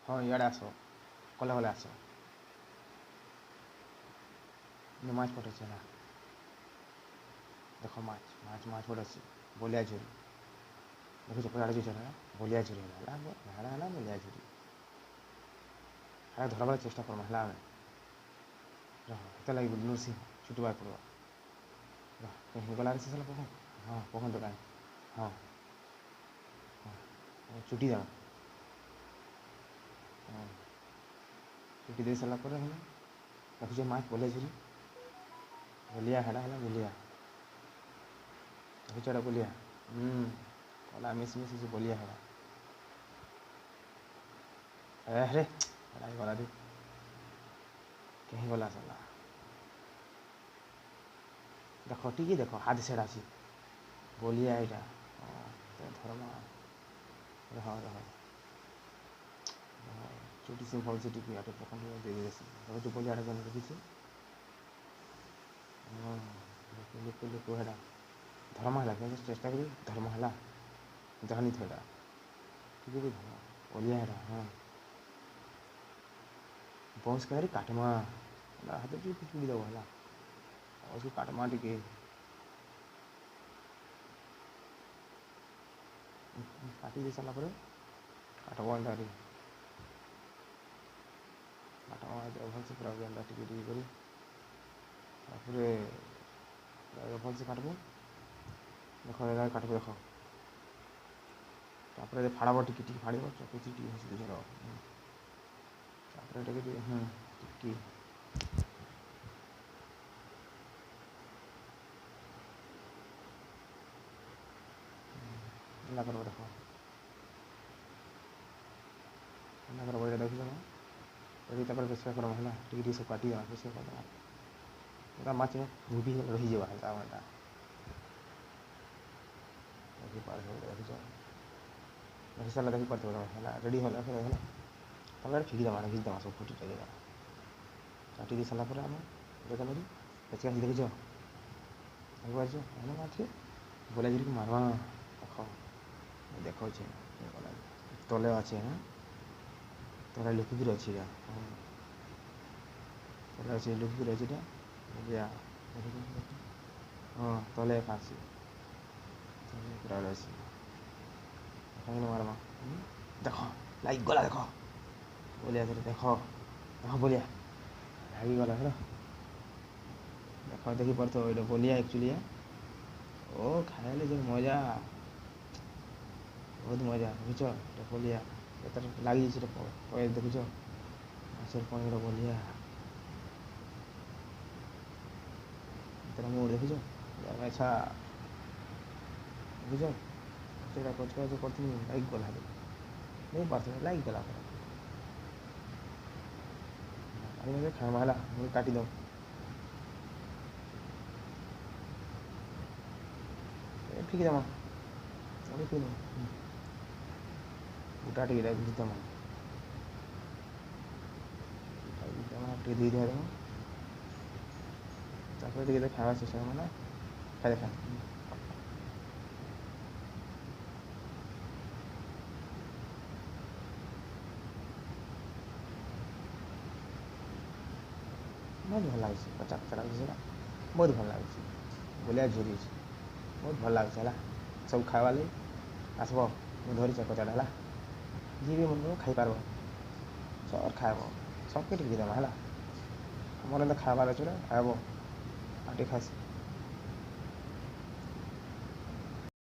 ହଁ ଇଆଡ଼େ ଆସ କଲେ କଲେ ଆସ ମାଛ ପଟ ଅଛି ହେଲା ଦେଖ ମାଛ ପଟ ଅଛି ବଲିଆ ଝୁରି ଦେଖୁଛ ପଆଡ଼େ ଯୁଛ ନା ବଲିଆ ଝୁରି ହେଲା ହେଲା ହେଲା ବଲିଆ ଝୁରି ହେଲା ଧରବାର ଚେଷ୍ଟା କରମା ହେଲା ଆମେ ଏତେ ଲାଗି ନୃସିଂହ ଛୁଟିବାର ପଡ଼ିବ ଗଲାରେ ସେ ପକ ହଁ ପକନ୍ତୁ କାହିଁ ହଁ ହଁ ଚୁଟି ଯାଅ ହଁ ଚୁଟି ଦେଇ ସାରିଲା ପରେ ହେଲା ଦେଖୁଛ ମାଛ ବଲିଆ ଝୁରି ବଲିଆ ହେଲା ହେଲା ବଲିଆ ଦେଖୁଛ ଏଟା ବଲିଆ କଲା ମିଶି ମିଶି ସେ ବଲିଆ ହେଲା रे लड़ाई वाला दी कहीं बोला चला देखो टी देखो हाथ से राशि बोलिए आईटा तो धर्म रह रह चुटी से भल से टी आटे पकड़ दे दे जो बोलिया आटे जन देखी लुक लुक है धर्म है क्या चेष्टा करी धर्म है जहानी थोड़ा ठीक है धर्म बोलिया है हाँ बंश करी काटमा हाथ टी पिटुड़ी दब है और काटमा टी काटी दे सारा पर काटवा डारी काटवा भलसे पूरा गंदा टी करी भल से काटब देख काटब देख तापर फाड़ब टी फाड़ चकुची टी दूसर तापर टी एना करब देख एना करब ये देखिए यदि तापर बेसवा करब है टी सब काटी देना बेसवा कर देना पूरा माछ डूबी रही जावा है तावटा देखि पार हो देखि जा देखि साला देखि पड़ते है रेडी होला फिर है तले फिकी दमा घिच दमा सब फुटी जाएगा काटी दी साला पर हम देखा मेरी बेचका देखि जा एक बार जो है माछ बोला जी मारवा देख देखो छे तले अच्छे हाँ तले लुकिकी अच्छी तले अच्छे लुकिकी अच्छी या हाँ तले फाँसी पूरा अच्छी कहीं मारमा देख लाइक गला देख बोलिया देख देख बोलिया लगी गला है देख देखी पार तो ये बोलिया एक्चुअली ओ खाए जो मजा बहुत मजा बुझ बोलिया लगी देखुच माछर पॉइंट बोलिया तेरा मुड़ देखुच अच्छा बुझ से कचका जो करती लाइक गला नहीं पार्थ लाइक गला अरे खाना है मुझे काटी दो ठीक है अरे क्यों उठा टी दम टी दी दिया तापर टी खावा चेस्ट ना खाई देखा बहुत भल लगे पचास पचास लगे बहुत भल लगे बोलिया झुरी बहुत भल लगे है सब खावा लगे आसब मुझे धरी कचाड़ा है जी भी मन खाई पार सब खाब सबके टिक देमा है मोर तो खाबार अच्छे आब आटे खासी